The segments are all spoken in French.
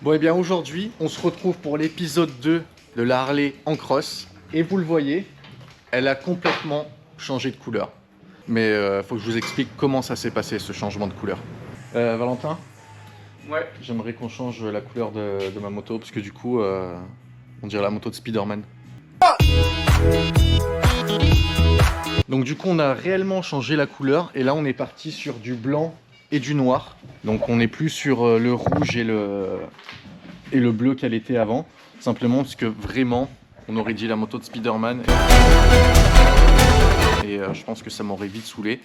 Bon et bien aujourd'hui, on se retrouve pour l'épisode 2 de la Harley en cross. Et vous le voyez, elle a complètement changé de couleur. Mais faut que je vous explique comment ça s'est passé ce changement de couleur. Valentin? Ouais. J'aimerais qu'on change la couleur de ma moto parce que du coup, on dirait la moto de Spider-Man. Donc du coup, on a réellement changé la couleur et là, on est parti sur du blanc et du noir. Donc on n'est plus sur le rouge et le bleu qu'elle était avant. Simplement parce que vraiment, on aurait dit la moto de Spider-Man. Et je pense que ça m'aurait vite saoulé.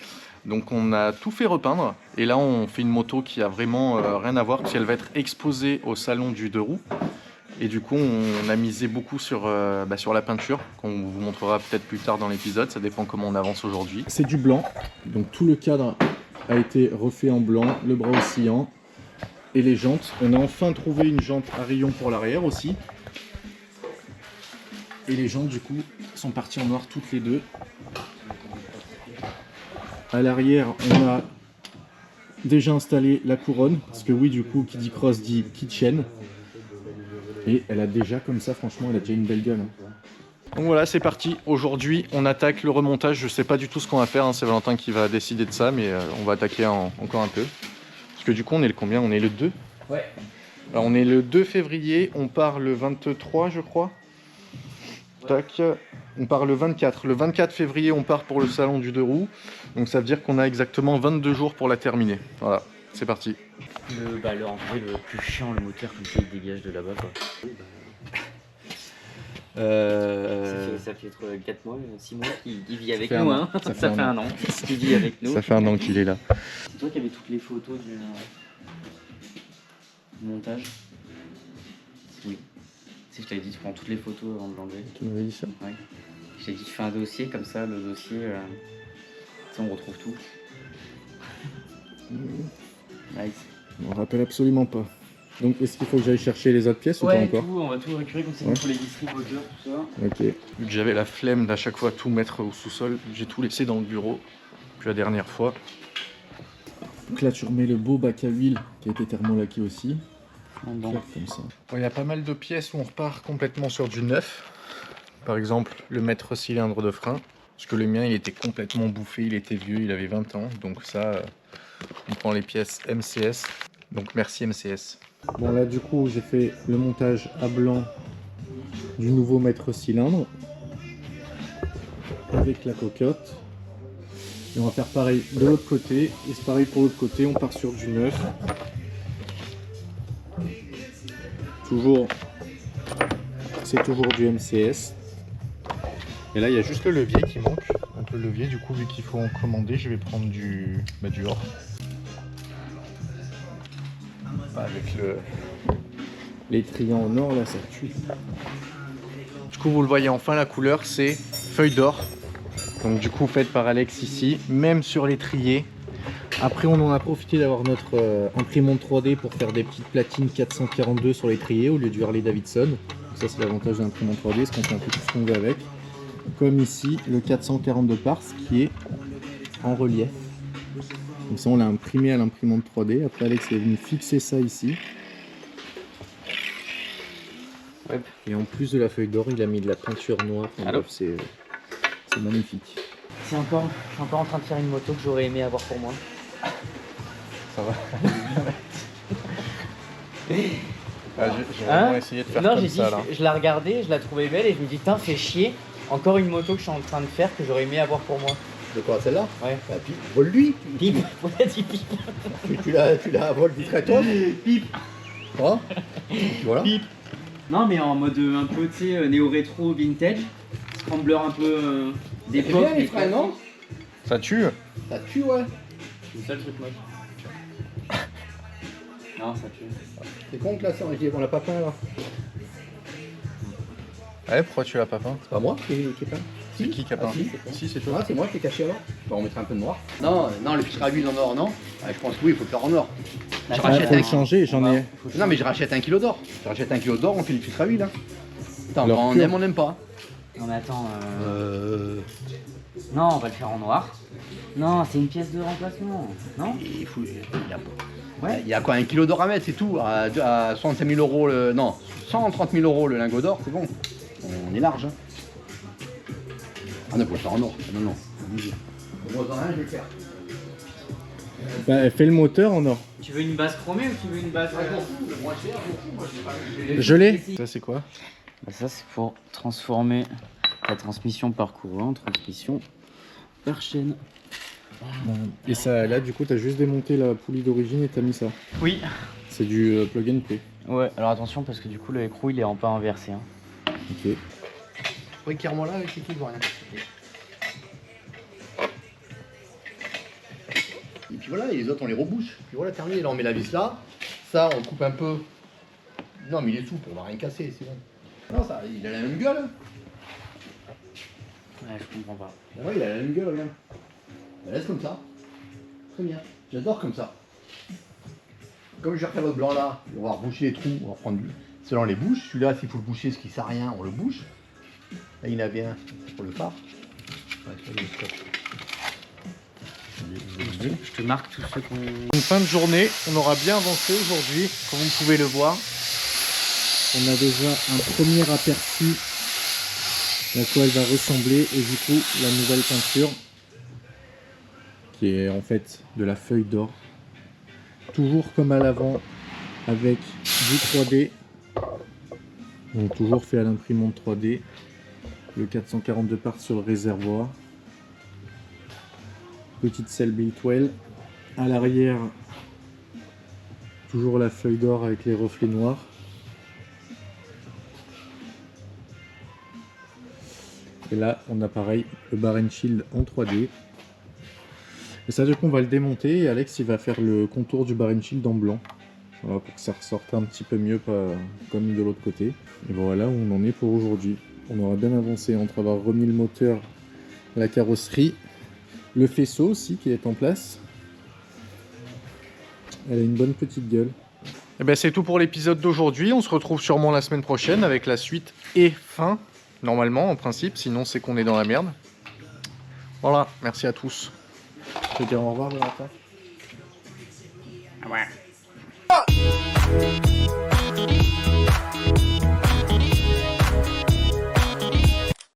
Donc on a tout fait repeindre. Et là, on fait une moto qui a vraiment rien à voir parce qu'elle va être exposée au salon du 2 roues. Et du coup, on a misé beaucoup sur la peinture, qu'on vous montrera peut-être plus tard dans l'épisode. Ça dépend comment on avance aujourd'hui. C'est du blanc. Donc tout le cadre a été refait en blanc, le bras oscillant et les jantes. On a enfin trouvé une jante à rayon pour l'arrière aussi. Et les jantes du coup sont parties en noir toutes les deux. À l'arrière, on a déjà installé la couronne, parce que oui, du coup, qui dit cross dit kitchen. Et elle a déjà, comme ça, franchement, elle a déjà une belle gueule. Donc voilà, c'est parti. Aujourd'hui, on attaque le remontage. Je sais pas du tout ce qu'on va faire, hein. C'est Valentin qui va décider de ça, mais on va attaquer encore un peu. Parce que du coup, on est le combien? On est le 2? Ouais. Alors, on est le 2 février, on part le 23, je crois. Ouais. Tac. On part le 24. Le 24 février, on part pour le salon du 2 roues. Donc ça veut dire qu'on a exactement 22 jours pour la terminer. Voilà, c'est parti. En vrai, le plus chiant, le moteur, comme ça, il dégage de là-bas, quoi. Ça fait 4 mois, 6 mois qu'il vit avec nous, hein. Ça fait un an qu'il vit avec nous. Ça fait un an qu'il est là. C'est toi qui avais toutes les photos du montage? Oui. Tu sais, je t'avais dit, tu prends toutes les photos avant de l'enlever. Tu m'avais dit ça? Ouais. Je t'ai dit, tu fais un dossier, comme ça, le dossier, on retrouve tout. Nice. On ne rappelle absolument pas. Donc, est-ce qu'il faut que j'aille chercher les autres pièces ou pas encore? On va tout récupérer comme ça, pour les distributeurs, tout ça. Ok. Vu que j'avais la flemme d'à chaque fois tout mettre au sous-sol, j'ai tout laissé dans le bureau. Puis la dernière fois. Donc là, tu remets le beau bac à huile qui a été thermolaqué aussi. Bon. Comme ça. Bon, il y a pas mal de pièces où on repart complètement sur du neuf. Par exemple, le mètre cylindre de frein. Parce que le mien, il était complètement bouffé, il était vieux, il avait 20 ans. Donc ça, on prend les pièces MCS. Donc merci MCS. Bon là, du coup, j'ai fait le montage à blanc du nouveau mètre cylindre. Avec la cocotte. Et on va faire pareil de l'autre côté. Et c'est pareil pour l'autre côté, on part sur du neuf. C'est toujours du MCS. Et là, il y a juste le levier qui manque. Donc le levier, du coup, vu qu'il faut en commander, je vais prendre du or. Avec l'étrier en or, là, ça tue. Du coup, vous le voyez enfin, la couleur, c'est feuille d'or. Donc du coup, faite par Alex ici, même sur l'étrier. Après, on en a profité d'avoir notre imprimante 3D pour faire des petites platines 442 sur l'étrier au lieu du Harley Davidson. Ça, c'est l'avantage de l'imprimante 3D, parce qu'on fait un peu tout ce qu'on veut avec. Comme ici, le 442 pars qui est en relief. Donc ça, on l'a imprimé à l'imprimante 3D. Après, Alex est venu fixer ça ici. Ouais. Et en plus de la feuille d'or, il a mis de la peinture noire. C'est magnifique. Je suis encore en train de faire une moto que j'aurais aimé avoir pour moi. Ça va. J'ai vraiment essayé de faire comme ça là. Je la regardais, je la trouvais belle et je me dis, putain, fais chier. Encore une moto que je suis en train de faire que j'aurais aimé avoir pour moi. De quoi, celle-là? Ouais. Bah, Pipe, vole-lui. Pipe, pourquoi dit Pipe? Tu la voles vite très toi. Pipe. Oh. Voilà. Pipe. Non, mais en mode un peu, tu sais, néo-rétro vintage. Scrambler un peu d'époque. C'est bien les freins, non? Ça tue? Ça tue, ouais. C'est ça le truc moche. Non, ça tue. C'est con que là, on l'a pas peint là. Ouais, pourquoi tu l'as pas peint? C'est pas moi qui ai peint. C'est qui a peint? Si, c'est toi. Ah, c'est moi qui ai caché alors. Bon, on mettrait un peu de noir. Non, le filtre à huile en or, non? Je pense que oui, il faut le faire en or. Il faut le changer, j'en ai. Non, mais je rachète 1 kg d'or. Je rachète 1 kg d'or, on fait le filtre à huile. Hein. Attends, Alors, on aime, on n'aime pas. Non, mais attends. Non, on va le faire en noir. Non, c'est une pièce de remplacement. Non? Il y a quoi, 1 kilo d'or à mettre, c'est tout. À 65 000 euros, non, 130 000 euros le lingot d'or, c'est bon. On est large. Hein. Ah non, faut le faire en or. Non. Moi, dans un, je vais le faire. Bah, fais le moteur en or. Tu veux une base chromée ou tu veux une base... Je l'ai. Ça, c'est quoi? Bah, ça, c'est pour transformer la transmission par courant en transmission par chaîne. Et ça, là, du coup, t'as juste démonté la poulie d'origine et t'as mis ça. Oui. C'est du plug and play. Ouais, alors attention parce que du coup, l'écrou, il est en pas inversé. Hein. Ok. Regarde-moi là avec les qui voient rien. Et puis voilà, et les autres on les rebouche. Puis voilà, terminé. Là on met la vis là. Ça on coupe un peu. Non mais il est souple, on va rien casser, c'est bon. Non, ça, il a la même gueule. Ouais, je comprends pas. Ah ouais, il a la même gueule, regarde. La laisse comme ça. Très bien. J'adore comme ça. Comme je vais refaire votre blanc là, on va reboucher les trous, on va prendre selon les bouches. Celui-là, s'il faut le boucher, ce qui sert à rien, on le bouche. Là, il y en avait un pour le phare. Je te marque tous ceux qu'on... Une fin de journée, on aura bien avancé aujourd'hui, comme vous pouvez le voir. On a déjà un premier aperçu à quoi elle va ressembler et du coup la nouvelle peinture qui est en fait de la feuille d'or. Toujours comme à l'avant avec du 3D. Donc toujours fait à l'imprimante 3D. Le 442 parts sur le réservoir. Petite selle Biltwell. À l'arrière, toujours la feuille d'or avec les reflets noirs. Et là, on a pareil le bar and shield en 3D. Et ça, du coup, on va le démonter et Alex, il va faire le contour du bar and shield en blanc. Voilà, pour que ça ressorte un petit peu mieux, pas comme de l'autre côté. Et voilà où on en est pour aujourd'hui. On aura bien avancé entre avoir remis le moteur, la carrosserie, le faisceau aussi qui est en place. Elle a une bonne petite gueule. Et ben c'est tout pour l'épisode d'aujourd'hui. On se retrouve sûrement la semaine prochaine avec la suite et fin. Normalement, en principe, sinon c'est qu'on est dans la merde. Voilà, merci à tous. Je vais dire au revoir, Valentin. Ouais.